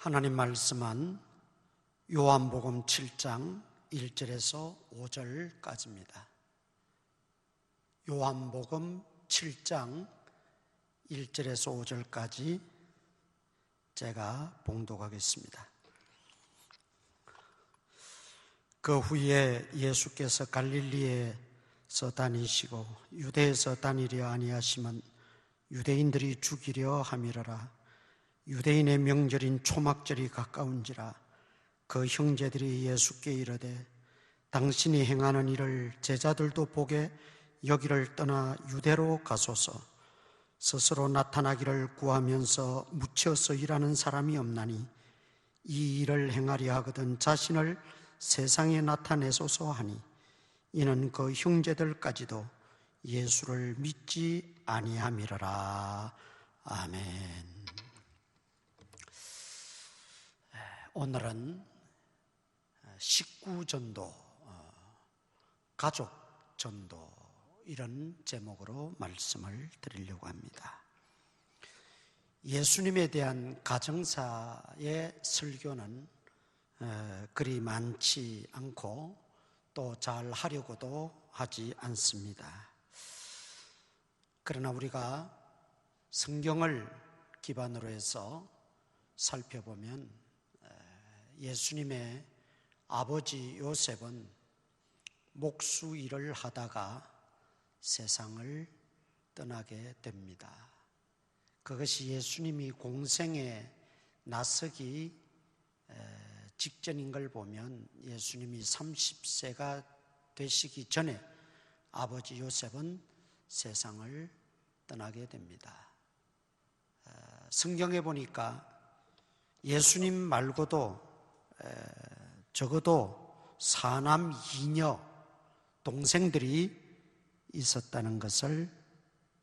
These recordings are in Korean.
하나님 말씀은 요한복음 7장 1절에서 5절까지입니다. 요한복음 7장 1절에서 5절까지 제가 봉독하겠습니다. 그 후에 예수께서 갈릴리에서 다니시고 유대에서 다니려 아니하시면 유대인들이 죽이려 함이러라. 유대인의 명절인 초막절이 가까운지라. 그 형제들이 예수께 이르되 당신이 행하는 일을 제자들도 보게 여기를 떠나 유대로 가소서. 스스로 나타나기를 구하면서 묻혀서 일하는 사람이 없나니 이 일을 행하려 하거든 자신을 세상에 나타내소서 하니, 이는 그 형제들까지도 예수를 믿지 아니함이러라. 아멘. 오늘은 식구전도, 가족전도 이런 제목으로 말씀을 드리려고 합니다. 예수님에 대한 가정사의 설교는 그리 많지 않고 또 잘 하려고도 하지 않습니다. 그러나 우리가 성경을 기반으로 해서 살펴보면 예수님의 아버지 요셉은 목수 일을 하다가 세상을 떠나게 됩니다. 그것이 예수님이 공생에 나서기 직전인 걸 보면 예수님이 30세가 되시기 전에 아버지 요셉은 세상을 떠나게 됩니다. 성경에 보니까 예수님 말고도 적어도 4남 2녀 동생들이 있었다는 것을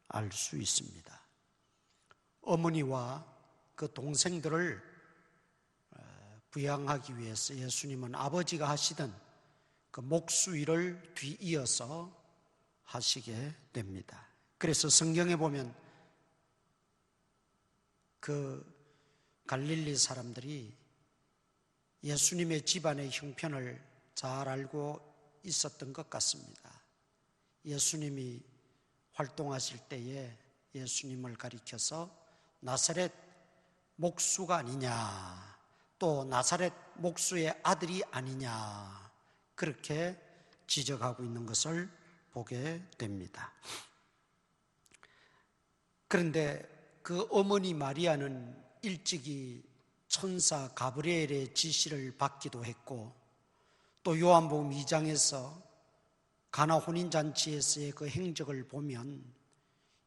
알 수 있습니다. 어머니와 그 동생들을 부양하기 위해서 예수님은 아버지가 하시던 그 목수 일을 뒤이어서 하시게 됩니다. 그래서 성경에 보면 그 갈릴리 사람들이 예수님의 집안의 형편을 잘 알고 있었던 것 같습니다. 예수님이 활동하실 때에 예수님을 가리켜서 나사렛 목수가 아니냐, 또 나사렛 목수의 아들이 아니냐, 그렇게 지적하고 있는 것을 보게 됩니다. 그런데 그 어머니 마리아는 일찍이 천사 가브리엘의 지시를 받기도 했고, 또 요한복음 2장에서 가나 혼인잔치에서의 그 행적을 보면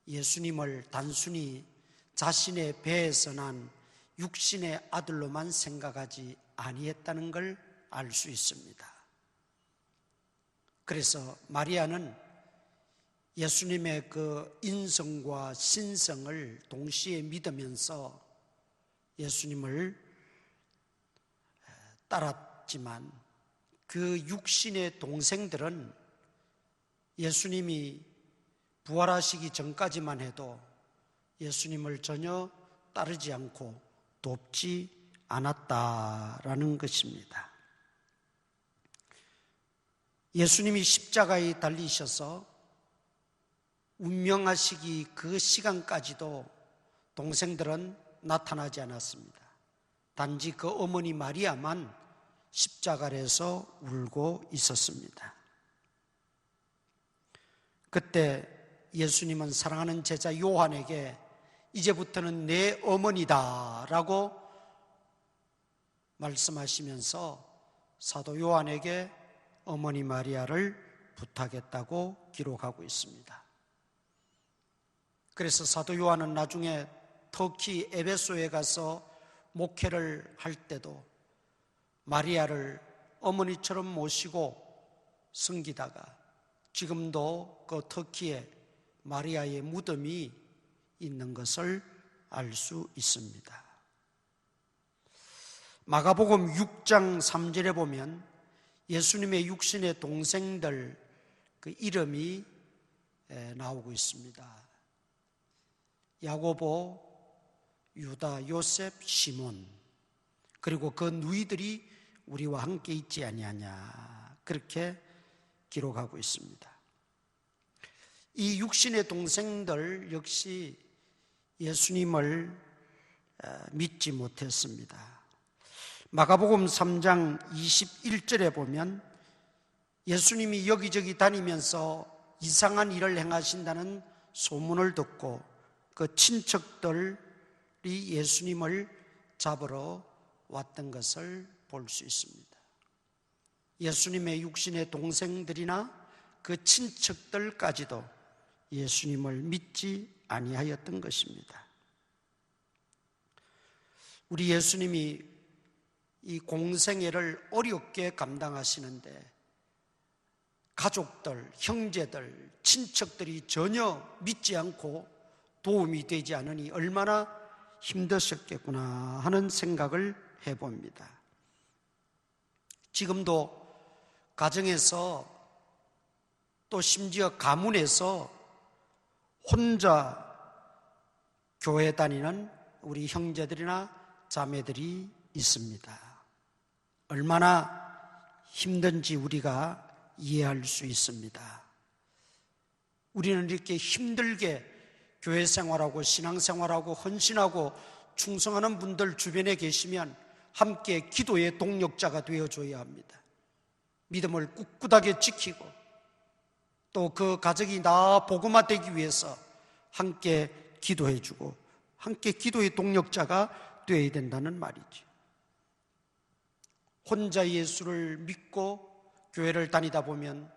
예수님을 단순히 자신의 배에서 난 육신의 아들로만 생각하지 아니했다는 걸 알 수 있습니다. 그래서 마리아는 예수님의 그 인성과 신성을 동시에 믿으면서 예수님을 따랐지만, 그 육신의 동생들은 예수님이 부활하시기 전까지만 해도 예수님을 전혀 따르지 않고 돕지 않았다라는 것입니다. 예수님이 십자가에 달리셔서 운명하시기 그 시간까지도 동생들은 나타나지 않았습니다. 단지 그 어머니 마리아만 십자가에서 울고 있었습니다. 그때 예수님은 사랑하는 제자 요한에게 이제부터는 내 어머니다 라고 말씀하시면서 사도 요한에게 어머니 마리아를 부탁했다고 기록하고 있습니다. 그래서 사도 요한은 나중에 터키 에베소에 가서 목회를 할 때도 마리아를 어머니처럼 모시고 섬기다가 지금도 그 터키에 마리아의 무덤이 있는 것을 알 수 있습니다. 마가복음 6장 3절에 보면 예수님의 육신의 동생들 그 이름이 나오고 있습니다. 야고보, 유다, 요셉, 시몬. 그리고 그 누이들이 우리와 함께 있지 아니하냐, 그렇게 기록하고 있습니다. 이 육신의 동생들 역시 예수님을 믿지 못했습니다. 마가복음 3장 21절에 보면 예수님이 여기저기 다니면서 이상한 일을 행하신다는 소문을 듣고 그 친척들이 예수님을 잡으러 왔던 것을 볼 수 있습니다. 예수님의 육신의 동생들이나 그 친척들까지도 예수님을 믿지 아니하였던 것입니다. 우리 예수님이 이 공생애를 어렵게 감당하시는데 가족들, 형제들, 친척들이 전혀 믿지 않고 도움이 되지 않으니 얼마나 힘드셨겠구나 하는 생각을 해봅니다. 지금도 가정에서 또 심지어 가문에서 혼자 교회 다니는 우리 형제들이나 자매들이 있습니다. 얼마나 힘든지 우리가 이해할 수 있습니다. 우리는 이렇게 힘들게 교회 생활하고 신앙생활하고 헌신하고 충성하는 분들 주변에 계시면 함께 기도의 동력자가 되어줘야 합니다. 믿음을 꿋꿋하게 지키고 또 그 가족이 나 복음화 되기 위해서 함께 기도해주고 함께 기도의 동력자가 되어야 된다는 말이죠. 혼자 예수를 믿고 교회를 다니다 보면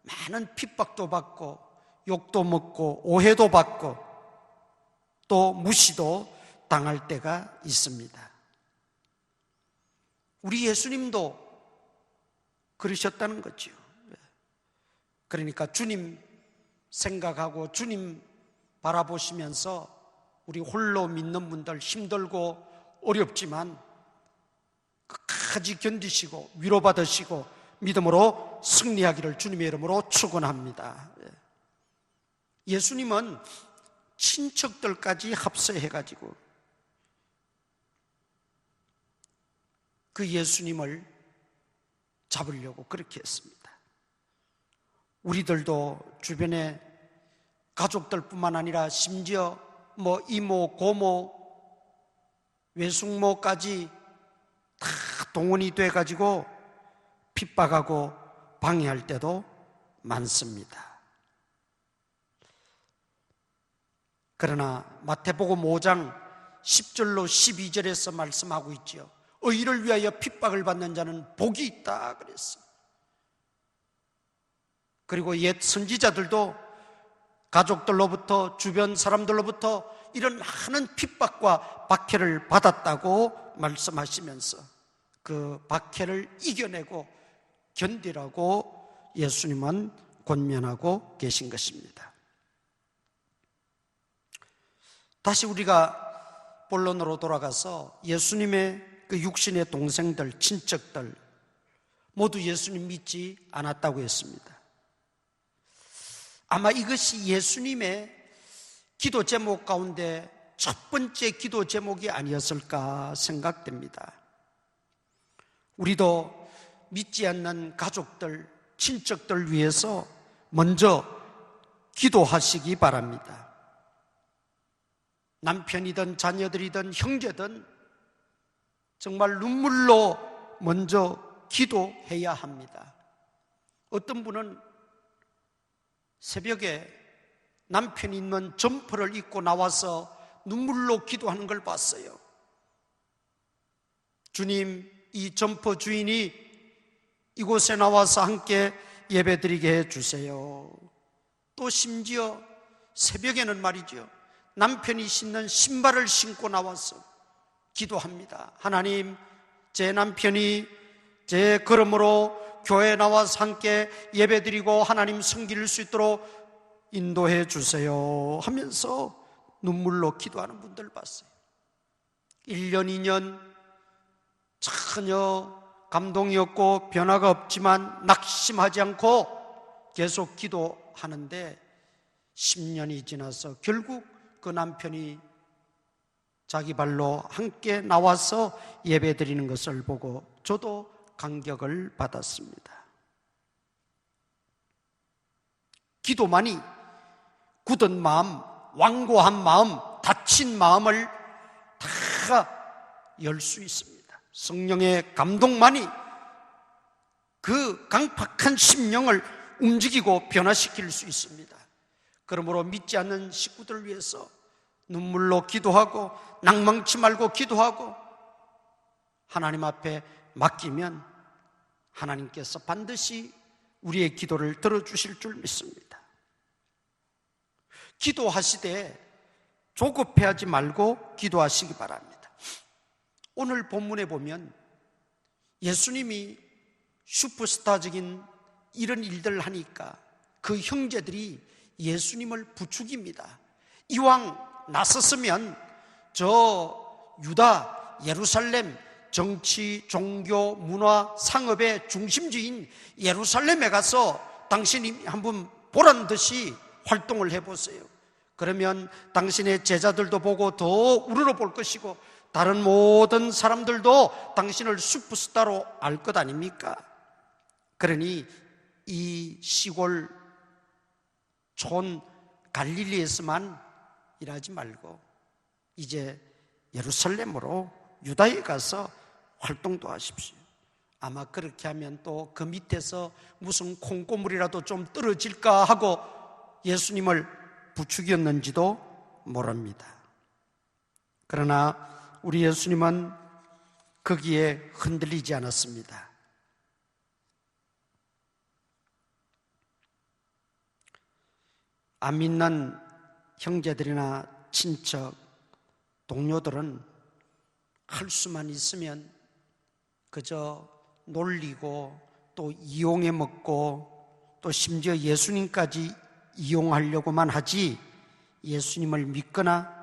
많은 핍박도 받고 욕도 먹고 오해도 받고 또 무시도 당할 때가 있습니다. 우리 예수님도 그러셨다는 거죠. 그러니까 주님 생각하고 주님 바라보시면서 우리 홀로 믿는 분들 힘들고 어렵지만 끝까지 견디시고 위로받으시고 믿음으로 승리하기를 주님의 이름으로 축원합니다. 예수님은 친척들까지 합세해가지고 그 예수님을 잡으려고 그렇게 했습니다. 우리들도 주변에 가족들뿐만 아니라 심지어 이모, 고모, 외숙모까지 다 동원이 돼가지고 핍박하고 방해할 때도 많습니다. 그러나 마태복음 5장 10절로 12절에서 말씀하고 있죠. 의를 위하여 핍박을 받는 자는 복이 있다 그랬어요. 그리고 옛 선지자들도 가족들로부터 주변 사람들로부터 이런 많은 핍박과 박해를 받았다고 말씀하시면서 그 박해를 이겨내고 견디라고 예수님은 권면하고 계신 것입니다. 다시 우리가 본론으로 돌아가서 예수님의 그 육신의 동생들, 친척들 모두 예수님 믿지 않았다고 했습니다. 아마 이것이 예수님의 기도 제목 가운데 첫 번째 기도 제목이 아니었을까 생각됩니다. 우리도 믿지 않는 가족들, 친척들 위해서 먼저 기도하시기 바랍니다. 남편이든 자녀들이든 형제든 정말 눈물로 먼저 기도해야 합니다. 어떤 분은 새벽에 남편이 입는 점퍼를 입고 나와서 눈물로 기도하는 걸 봤어요. 주님, 이 점퍼 주인이 이곳에 나와서 함께 예배드리게 해주세요. 또 심지어 새벽에는 말이죠, 남편이 신는 신발을 신고 나와서 기도합니다. 하나님, 제 남편이 제 걸음으로 교회에 나와서 함께 예배드리고 하나님 섬길 수 있도록 인도해 주세요 하면서 눈물로 기도하는 분들 봤어요. 1년, 2년 전혀 감동이 없고 변화가 없지만 낙심하지 않고 계속 기도하는데 10년이 지나서 결국 그 남편이 자기 발로 함께 나와서 예배드리는 것을 보고 저도 감격을 받았습니다. 기도만이 굳은 마음, 완고한 마음, 다친 마음을 다 열 수 있습니다. 성령의 감동만이 그 강팍한 심령을 움직이고 변화시킬 수 있습니다. 그러므로 믿지 않는 식구들을 위해서 눈물로 기도하고 낭망치 말고 기도하고 하나님 앞에 맡기면 하나님께서 반드시 우리의 기도를 들어주실 줄 믿습니다. 기도하시되 조급해하지 말고 기도하시기 바랍니다. 오늘 본문에 보면 예수님이 슈퍼스타적인 이런 일들을 하니까 그 형제들이 예수님을 부추깁니다. 이왕 나섰으면 저 유다, 예루살렘, 정치, 종교, 문화, 상업의 중심지인 예루살렘에 가서 당신이 한번 보란 듯이 활동을 해보세요. 그러면 당신의 제자들도 보고 더 우러러볼 것이고 다른 모든 사람들도 당신을 슈퍼스타로 알 것 아닙니까? 그러니 이 시골 촌 갈릴리에서만 일하지 말고 이제 예루살렘으로 유다에 가서 활동도 하십시오. 아마 그렇게 하면 또 그 밑에서 무슨 콩고물이라도 좀 떨어질까 하고 예수님을 부추겼는지도 모릅니다. 그러나 우리 예수님은 거기에 흔들리지 않았습니다. 안 믿는 형제들이나 친척, 동료들은 할 수만 있으면 그저 놀리고 또 이용해 먹고 또 심지어 예수님까지 이용하려고만 하지 예수님을 믿거나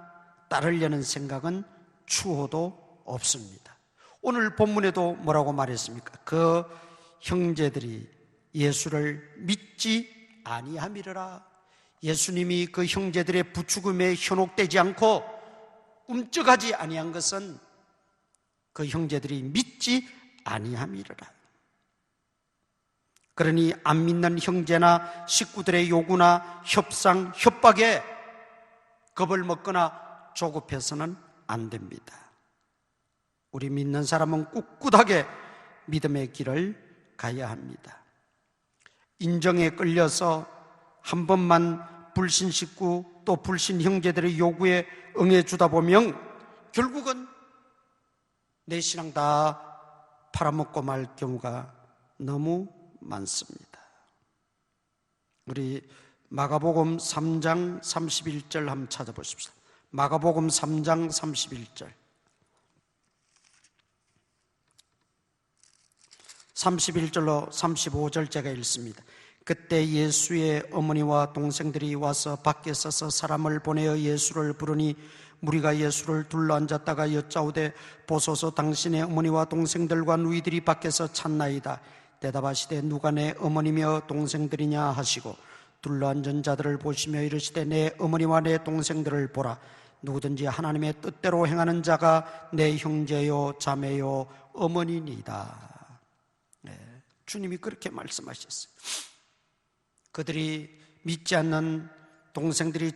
따르려는 생각은 추호도 없습니다. 오늘 본문에도 뭐라고 말했습니까? 그 형제들이 예수를 믿지 아니함이러라. 예수님이 그 형제들의 부추김에 현혹되지 않고 움쩍하지 아니한 것은 그 형제들이 믿지 아니함이러라. 그러니 안 믿는 형제나 식구들의 요구나 협상, 협박에 겁을 먹거나 조급해서는 안 됩니다. 우리 믿는 사람은 꿋꿋하게 믿음의 길을 가야 합니다. 인정에 끌려서 한 번만 불신 식구 또 불신 형제들의 요구에 응해주다 보면 결국은 내 신앙 다 팔아먹고 말 경우가 너무 많습니다. 우리 마가복음 3장 31절 한번 찾아보십시오. 마가복음 3장 31절 31절로 35절 제가 읽습니다. 그때 예수의 어머니와 동생들이 와서 밖에 서서 사람을 보내어 예수를 부르니 무리가 예수를 둘러앉았다가 여짜오되 보소서 당신의 어머니와 동생들과 누이들이 밖에서 찾나이다. 대답하시되 누가 내 어머니며 동생들이냐 하시고 둘러앉은 자들을 보시며 이르시되 내 어머니와 내 동생들을 보라. 누구든지 하나님의 뜻대로 행하는 자가 내 형제요 자매요 어머니니이다. 네, 주님이 그렇게 말씀하셨어요. 그들이 믿지 않는 동생들이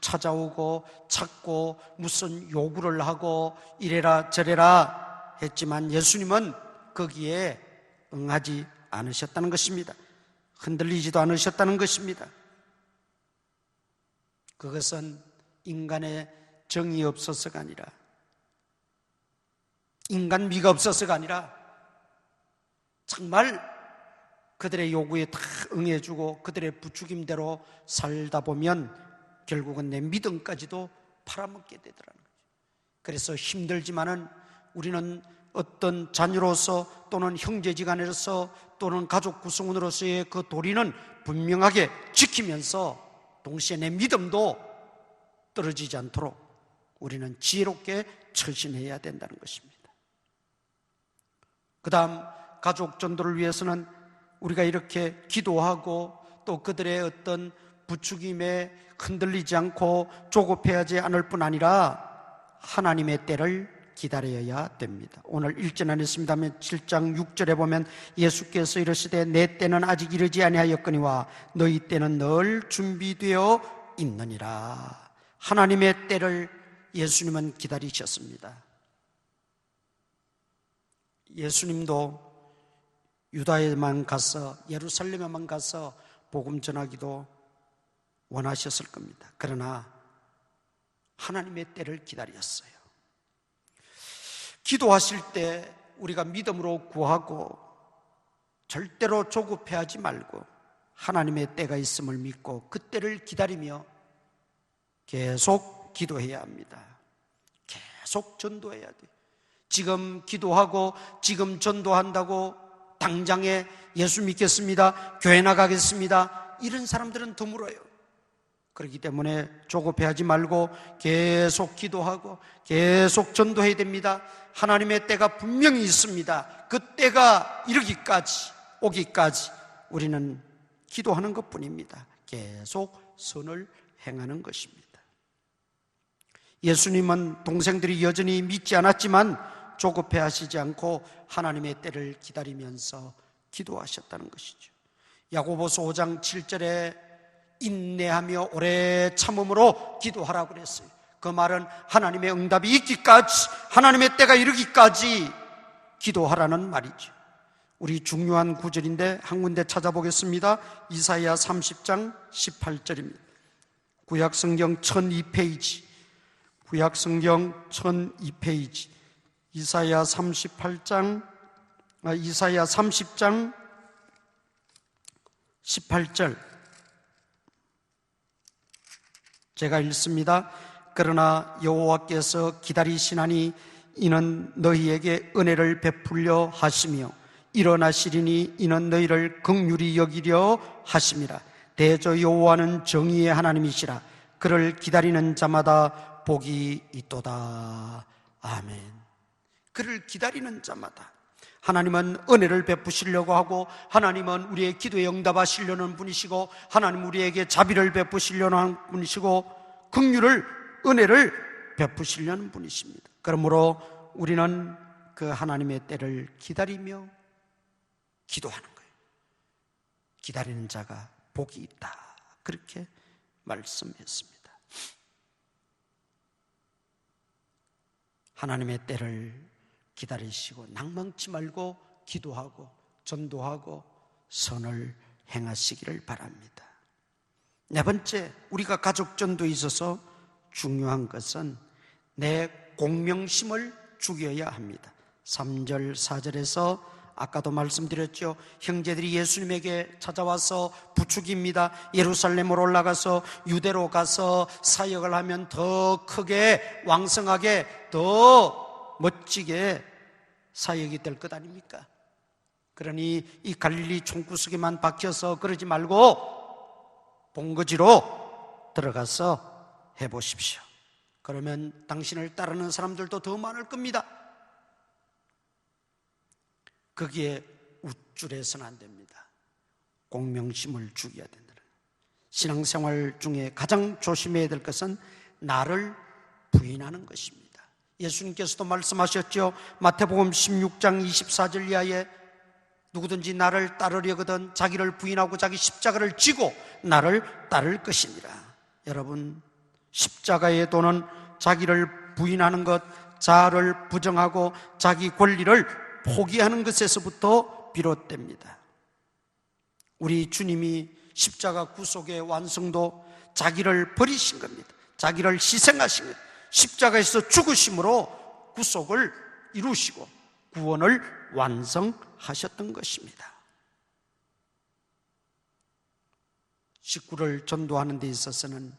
찾아오고 찾고 무슨 요구를 하고 이래라 저래라 했지만 예수님은 거기에 응하지 않으셨다는 것입니다. 흔들리지도 않으셨다는 것입니다. 그것은 인간의 정이 없어서가 아니라 인간 미가 없어서가 아니라 정말 그들의 요구에 다 응해주고 그들의 부추김대로 살다 보면 결국은 내 믿음까지도 팔아먹게 되더라는 거죠. 그래서 힘들지만은 우리는 어떤 자녀로서 또는 형제지간으로서 또는 가족 구성원으로서의 그 도리는 분명하게 지키면서 동시에 내 믿음도 떨어지지 않도록 우리는 지혜롭게 처신해야 된다는 것입니다. 그 다음 가족 전도를 위해서는 우리가 이렇게 기도하고 또 그들의 어떤 부추김에 흔들리지 않고 조급해하지 않을 뿐 아니라 하나님의 때를 기다려야 됩니다. 오늘 읽지 않았습니다만 7장 6절에 보면 예수께서 이르시되 내 때는 아직 이르지 아니하였거니와 너희 때는 늘 준비되어 있느니라. 하나님의 때를 예수님은 기다리셨습니다. 예수님도 유다에만 가서, 예루살렘에만 가서 복음 전하기도 원하셨을 겁니다. 그러나 하나님의 때를 기다렸어요. 기도하실 때 우리가 믿음으로 구하고 절대로 조급해하지 말고 하나님의 때가 있음을 믿고 그 때를 기다리며 계속 기도해야 합니다. 계속 전도해야 돼요. 지금 기도하고 지금 전도한다고 당장에 예수 믿겠습니다, 교회 나가겠습니다, 이런 사람들은 드물어요. 그렇기 때문에 조급해하지 말고 계속 기도하고 계속 전도해야 됩니다. 하나님의 때가 분명히 있습니다. 그 때가 오기까지 우리는 기도하는 것뿐입니다. 계속 선을 행하는 것입니다. 예수님은 동생들이 여전히 믿지 않았지만 조급해하시지 않고 하나님의 때를 기다리면서 기도하셨다는 것이죠. 야고보서 5장 7절에 인내하며 오래 참음으로 기도하라고 그랬어요. 그 말은 하나님의 응답이 있기까지, 하나님의 때가 이르기까지 기도하라는 말이죠. 우리 중요한 구절인데 한 군데 찾아보겠습니다. 이사야 30장 18절입니다. 구약성경 1002페이지, 구약성경 1002페이지, 이사야 30장 18절 제가 읽습니다. 그러나 여호와께서 기다리시나니 이는 너희에게 은혜를 베풀려 하시며 일어나시리니 이는 너희를 긍휼히 여기려 하심이라. 대저 여호와는 정의의 하나님이시라. 그를 기다리는 자마다 복이 있도다. 아멘. 그를 기다리는 자마다. 하나님은 은혜를 베푸시려고 하고, 하나님은 우리의 기도에 응답하시려는 분이시고, 하나님 우리에게 자비를 베푸시려는 분이시고, 긍휼을, 은혜를 베푸시려는 분이십니다. 그러므로 우리는 그 하나님의 때를 기다리며 기도하는 거예요. 기다리는 자가 복이 있다, 그렇게 말씀했습니다. 하나님의 때를 기다리시고 낭망치 말고 기도하고 전도하고 선을 행하시기를 바랍니다. 네 번째, 우리가 가족 전도에 있어서 중요한 것은 내 공명심을 죽여야 합니다. 3절 4절에서 아까도 말씀드렸죠. 형제들이 예수님에게 찾아와서 부축입니다. 예루살렘으로 올라가서 유대로 가서 사역을 하면 더 크게 왕성하게 더 멋지게 사역이 될 것 아닙니까? 그러니 이 갈릴리 총구석에만 박혀서 그러지 말고 본거지로 들어가서 해보십시오. 그러면 당신을 따르는 사람들도 더 많을 겁니다. 거기에 우쭐해서는 안 됩니다. 공명심을 죽여야 된다. 신앙생활 중에 가장 조심해야 될 것은 나를 부인하는 것입니다. 예수님께서도 말씀하셨죠. 마태복음 16장 24절 이하에 누구든지 나를 따르려거든 자기를 부인하고 자기 십자가를 지고 나를 따를 것이니라. 여러분, 십자가의 도는 자기를 부인하는 것, 자아를 부정하고 자기 권리를 포기하는 것에서부터 비롯됩니다. 우리 주님이 십자가 구속의 완성도, 자기를 버리신 겁니다. 자기를 희생하신 겁니다. 십자가에서 죽으심으로 구속을 이루시고 구원을 완성하셨던 것입니다. 식구를 전도하는 데 있어서는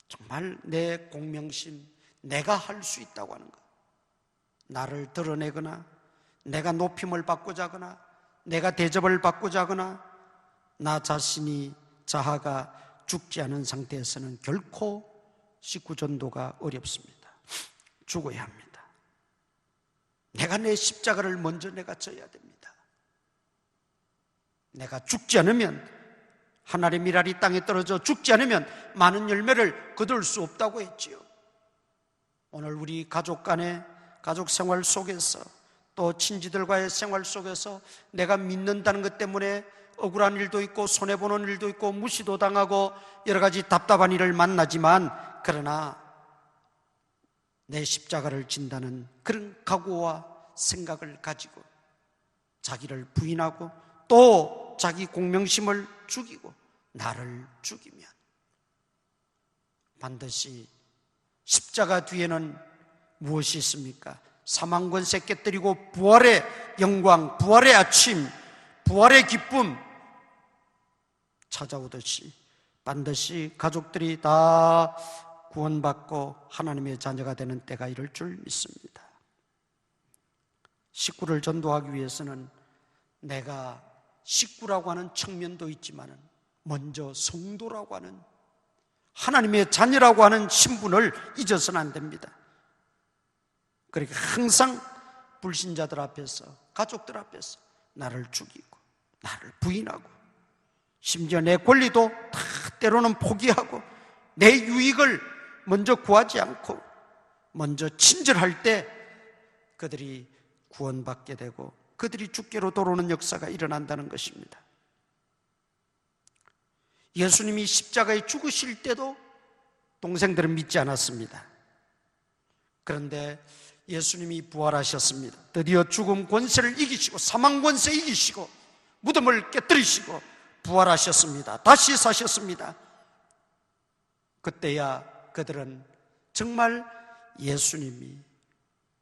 정말 내 공명심, 내가 할 수 있다고 하는 것, 나를 드러내거나 내가 높임을 받고자 하거나 내가 대접을 받고자 하거나 나 자신이 자아가 죽지 않은 상태에서는 결코 식구 전도가 어렵습니다. 죽어야 합니다. 내가 내 십자가를 먼저 내가 져야 됩니다. 내가 죽지 않으면, 하늘의 미랄이 땅에 떨어져 죽지 않으면 많은 열매를 거둘 수 없다고 했지요. 오늘 우리 가족 간의 가족 생활 속에서 또 친지들과의 생활 속에서 내가 믿는다는 것 때문에 억울한 일도 있고 손해보는 일도 있고 무시도 당하고 여러 가지 답답한 일을 만나지만, 그러나 내 십자가를 진다는 그런 각오와 생각을 가지고 자기를 부인하고 또 자기 공명심을 죽이고 나를 죽이면 반드시 십자가 뒤에는 무엇이 있습니까? 사망 권세 깨뜨리고 부활의 영광, 부활의 아침, 부활의 기쁨 찾아오듯이 반드시 가족들이 다 구원받고 하나님의 자녀가 되는 때가 이를 줄 믿습니다. 식구를 전도하기 위해서는 내가 식구라고 하는 측면도 있지만 먼저 성도라고 하는 하나님의 자녀라고 하는 신분을 잊어서는 안 됩니다. 그러니까 항상 불신자들 앞에서, 가족들 앞에서 나를 죽이고 나를 부인하고 심지어 내 권리도 다 때로는 포기하고 내 유익을 먼저 구하지 않고 먼저 친절할 때 그들이 구원받게 되고 그들이 주께로 돌아오는 역사가 일어난다는 것입니다. 예수님이 십자가에 죽으실 때도 동생들은 믿지 않았습니다. 그런데 예수님이 부활하셨습니다. 드디어 죽음 권세를 이기시고 사망 권세 이기시고 무덤을 깨뜨리시고 부활하셨습니다. 다시 사셨습니다. 그때야 그들은 정말 예수님이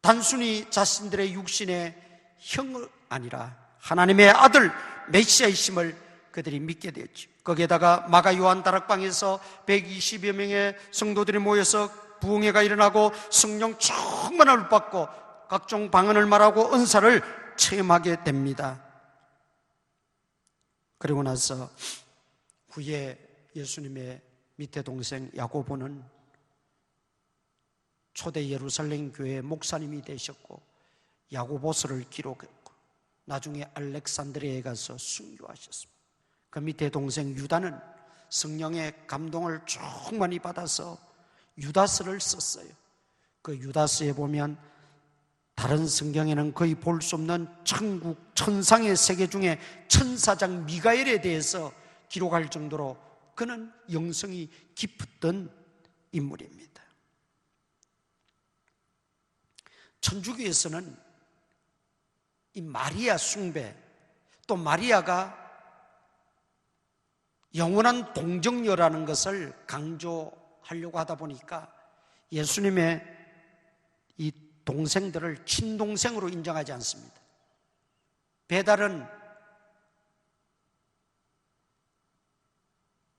단순히 자신들의 육신의 형이 아니라 하나님의 아들 메시아이심을 그들이 믿게 되었죠. 거기에다가 마가 요한 다락방에서 120여 명의 성도들이 모여서 부흥회가 일어나고 성령 충만함을 받고 각종 방언을 말하고 은사를 체험하게 됩니다. 그리고 나서 후에 예수님의 밑에 동생 야고보는 초대 예루살렘 교회 목사님이 되셨고 야고보서를 기록했고 나중에 알렉산드리아에 가서 순교하셨습니다. 그 밑에 동생 유다는 성령의 감동을 충만히 받아서 유다서를 썼어요. 그 유다서에 보면 다른 성경에는 거의 볼 수 없는 천국, 천상의 세계 중에 천사장 미가엘에 대해서 기록할 정도로 그는 영성이 깊었던 인물입니다. 천주교에서는 이 마리아 숭배, 또 마리아가 영원한 동정녀라는 것을 강조하려고 하다 보니까 예수님의 이 동생들을 친동생으로 인정하지 않습니다. 배달은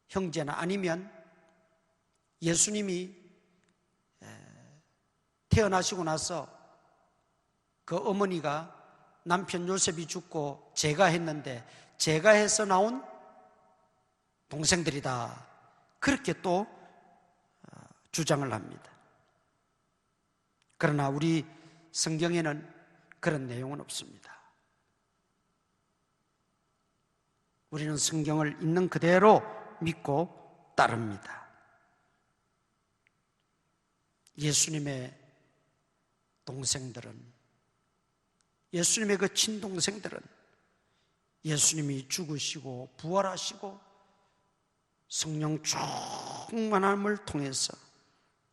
형제나 아니면 예수님이 태어나시고 나서 그 어머니가 남편 요셉이 죽고 제가했는데 제가해서 나온 동생들이다, 그렇게 또 주장을 합니다. 그러나 우리 성경에는 그런 내용은 없습니다. 우리는 성경을 있는 그대로 믿고 따릅니다. 예수님의 동생들은, 예수님의 그 친동생들은 예수님이 죽으시고 부활하시고 성령 충만함을 통해서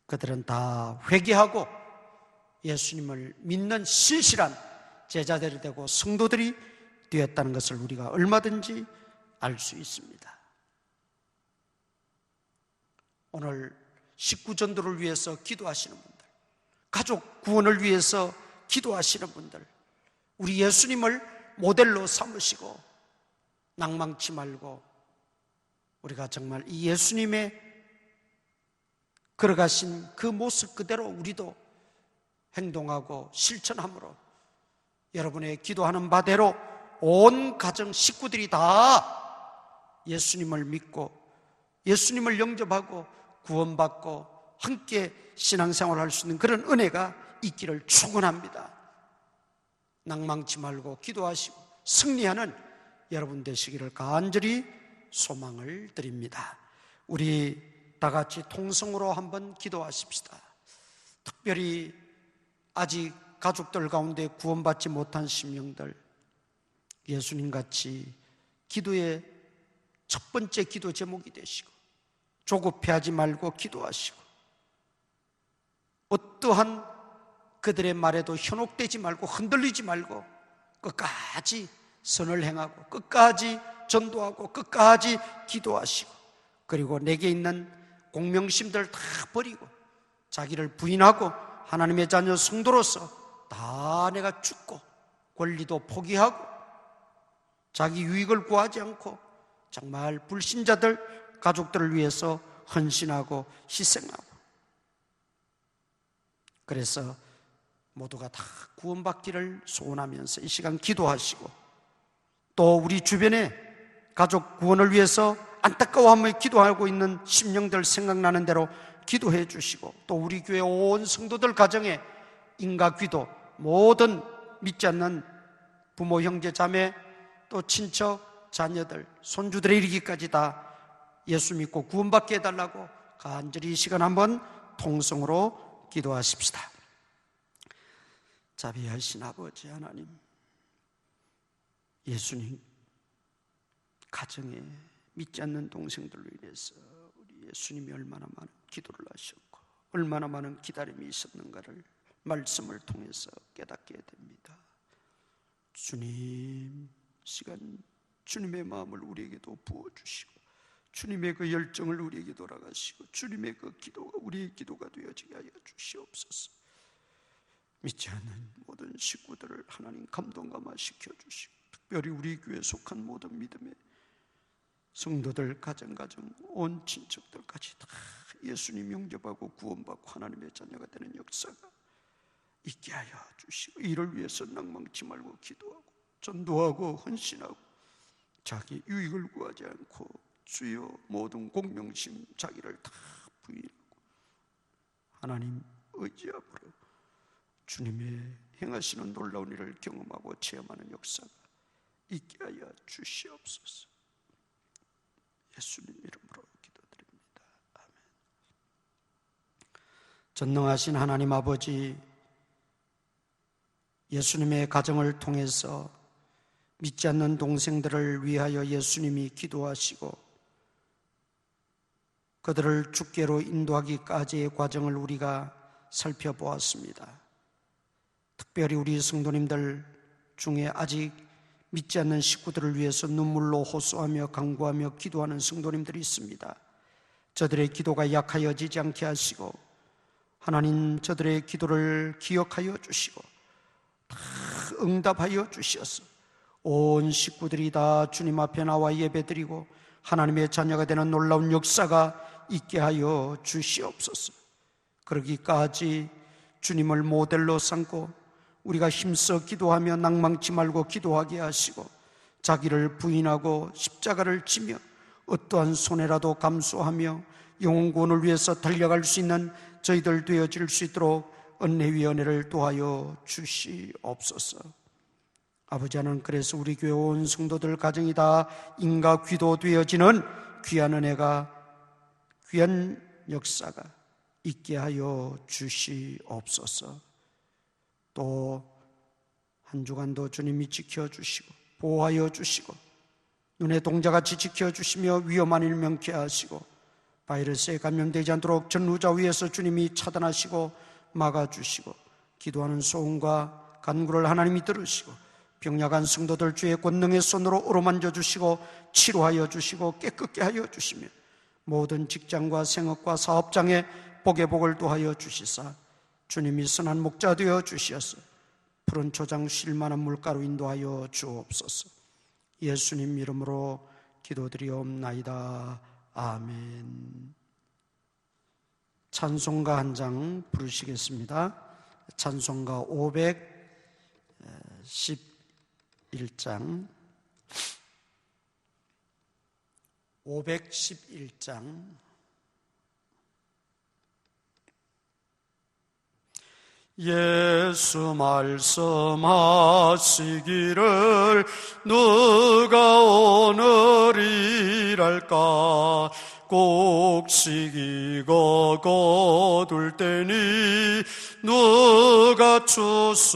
그들은 다 회개하고 예수님을 믿는 신실한 제자들이 되고 성도들이 되었다는 것을 우리가 얼마든지 알 수 있습니다. 오늘 식구 전도를 위해서 기도하시는 분들, 가족 구원을 위해서 기도하시는 분들, 우리 예수님을 모델로 삼으시고 낭망치 말고 우리가 정말 이 예수님의 걸어가신 그 모습 그대로 우리도 행동하고 실천함으로 여러분의 기도하는 바대로 온 가정 식구들이 다 예수님을 믿고 예수님을 영접하고 구원받고 함께 신앙생활을 할 수 있는 그런 은혜가 있기를 축원합니다. 낭망치 말고 기도하시고 승리하는 여러분 되시기를 간절히 소망을 드립니다. 우리 다 같이 통성으로 한번 기도하십시다. 특별히 아직 가족들 가운데 구원받지 못한 심령들, 예수님같이 기도의 첫 번째 기도 제목이 되시고 조급해하지 말고 기도하시고 어떠한 그들의 말에도 현혹되지 말고 흔들리지 말고 끝까지 선을 행하고 끝까지 전도하고 끝까지 기도하시고, 그리고 내게 있는 공명심들 다 버리고 자기를 부인하고 하나님의 자녀 성도로서 다 내가 죽고 권리도 포기하고 자기 유익을 구하지 않고 정말 불신자들 가족들을 위해서 헌신하고 희생하고, 그래서 모두가 다 구원받기를 소원하면서 이 시간 기도하시고, 또 우리 주변에 가족 구원을 위해서 안타까워하며 기도하고 있는 심령들 생각나는 대로 기도해 주시고, 또 우리 교회 온 성도들 가정에 인가 기도, 모든 믿지 않는 부모, 형제, 자매, 또 친척, 자녀들, 손주들에 이르기까지 다 예수 믿고 구원받게 해달라고 간절히 이 시간 한번 통성으로 기도하십시다. 자비하신 아버지 하나님, 예수님 가정에 믿지 않는 동생들로 인해서 우리 예수님이 얼마나 많은 기도를 하셨고 얼마나 많은 기다림이 있었는가를 말씀을 통해서 깨닫게 됩니다. 주님, 시간 주님의 마음을 우리에게도 부어주시고 주님의 그 열정을 우리에게 돌아가시고 주님의 그 기도가 우리의 기도가 되어지게 하여 주시옵소서. 믿지 않는 모든 식구들을 하나님 감동감화시켜 주시고, 특별히 우리 교회에 속한 모든 믿음의 성도들, 가정 온 친척들까지 다 예수님 영접하고 구원받고 하나님의 자녀가 되는 역사가 있게 하여 주시고, 이를 위해서 낭망치 말고 기도하고 전도하고 헌신하고 자기 유익을 구하지 않고 주여 모든 공명심 자기를 다 부인하고 하나님 의지함으로 주님의 행하시는 놀라운 일을 경험하고 체험하는 역사가 있게 하여 주시옵소서. 예수님 이름으로 기도드립니다. 아멘. 전능하신 하나님 아버지, 예수님의 가정을 통해서 믿지 않는 동생들을 위하여 예수님이 기도하시고 그들을 주께로 인도하기까지의 과정을 우리가 살펴보았습니다. 특별히 우리 성도님들 중에 아직 믿지 않는 식구들을 위해서 눈물로 호소하며 간구하며 기도하는 성도님들이 있습니다. 저들의 기도가 약하여지지 않게 하시고 하나님 저들의 기도를 기억하여 주시고 다 응답하여 주셔서 온 식구들이 다 주님 앞에 나와 예배드리고 하나님의 자녀가 되는 놀라운 역사가 있게 하여 주시옵소서. 그러기까지 주님을 모델로 삼고 우리가 힘써 기도하며 낭망치 말고 기도하게 하시고 자기를 부인하고 십자가를 지며 어떠한 손해라도 감수하며 영혼 구원을 위해서 달려갈 수 있는 저희들 되어질 수 있도록 은혜 위 은혜를 도하여 주시옵소서. 아버지 하나님, 그래서 우리 교회 온 성도들 가정이 다 인가 귀도 되어지는 귀한 은혜가, 귀한 역사가 있게 하여 주시옵소서. 또 한 주간도 주님이 지켜주시고 보호하여 주시고 눈의 동자같이 지켜주시며 위험한 일 명케 하시고 바이러스에 감염되지 않도록 전루자 위에서 주님이 차단하시고 막아주시고 기도하는 소원과 간구를 하나님이 들으시고 병약한 성도들 주의 권능의 손으로 어루만져 주시고 치료하여 주시고 깨끗게 하여 주시며 모든 직장과 생업과 사업장에 복의 복을 도하여 주시사 주님이 선한 목자 되어 주시어서 푸른 초장 쉴 만한 물가로 인도하여 주옵소서. 예수님 이름으로 기도드리옵나이다. 아멘. 찬송가 한 장 부르시겠습니다. 찬송가 511장 511장 예수 말씀하시기를 누가 오늘이랄까 꼭 시기가 거둘 때니 누가 추수하리요.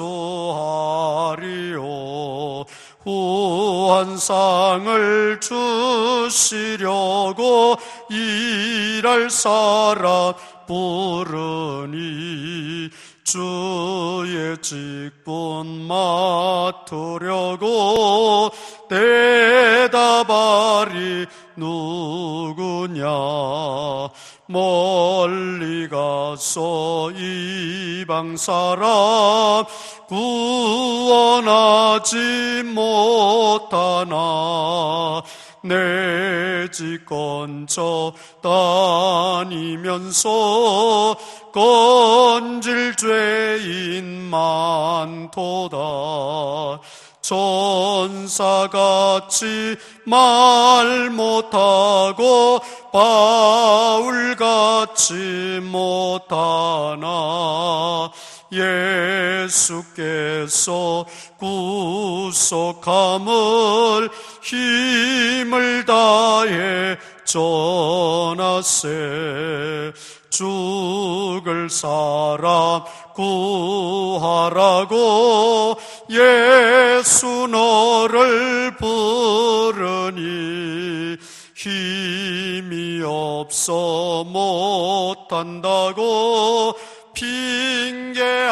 후한 상을 주시려고 일할 사람 부르니 주의 직분 맡으려고 대답하리 누구냐. 멀리 가서 이방 사람 구원하지 못하나 내 집 건져 다니면서 건질 죄인 많도다. 전사같이 말 못하고 바울같이 못하나 예수께서 구속함을 힘을 다해 전하세. 죽을 사람 구하라고 예수 너를 부르니 힘이 없어 못한다고 핑계하지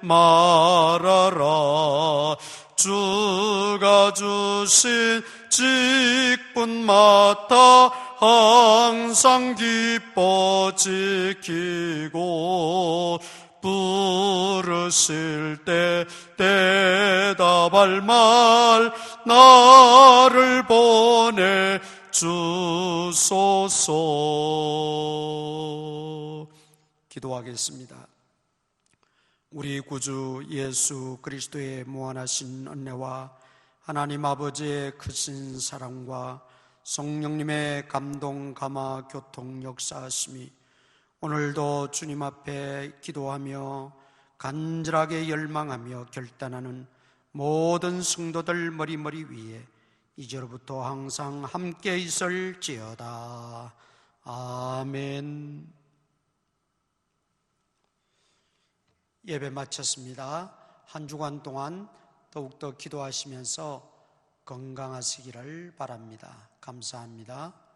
말아라. 주가 주신 직분 맡아 항상 기뻐 지키고 부르실 때 대답할 말 나를 보내 주소서. 기도하겠습니다. 우리 구주 예수 그리스도의 무한하신 은혜와 하나님 아버지의 크신 사랑과 성령님의 감동, 감화, 교통, 역사하심이 오늘도 주님 앞에 기도하며 간절하게 열망하며 결단하는 모든 성도들 머리머리 위에 이제로부터 항상 함께 있을지어다. 아멘. 예배 마쳤습니다. 한 주간 동안 더욱더 기도하시면서 건강하시기를 바랍니다. 감사합니다.